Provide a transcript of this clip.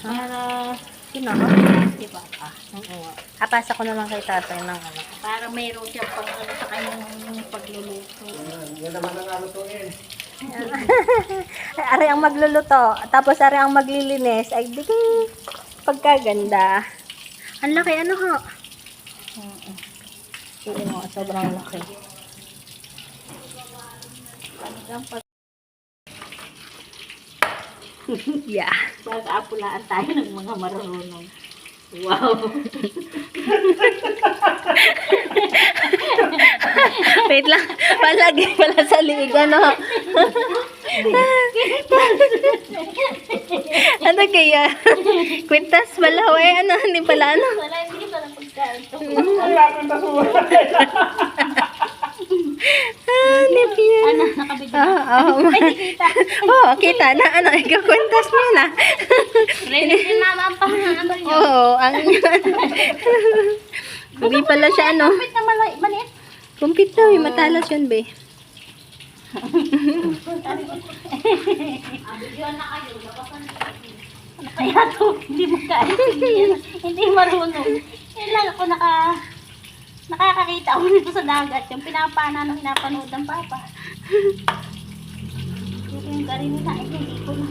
Para, Di ba? oo. Apasa ko na lang kay tatay ng ano. Para mayroon siya pang ano sa kanyang pagluluto. Yan naman ang alutuin. Ari ang magluluto, tapos ari ang maglilinis. Ay, di pagkaganda. Ang laki, ano ho? Pili mo, sobrang laki. Talagang pag Yeah. pag-aapulaan tayo ng mga marunong. Wow! Wait lang, palagi pala sa liig, ano? Ano kaya? Kwintas pala, ano? Hindi pala, ano? Wala, hindi pa lang pagkain ito. Ano kaya? Ano, nakabidyo. Ay, Kita. Oo, kita na, ano, ikaw kwintas mo na. Ready si mama ang ano niyo. Oo, ang hindi pala siya, ano? Kapit na maliit. Kumpit daw, yung matalas yun, be. Kaya to, hindi mo kaya. Hindi marunong. Kailan ako nakakakita ako nito sa dagat. Yung pinapana nung pinapanood ng papa. Pero yung garin na, hindi ko na.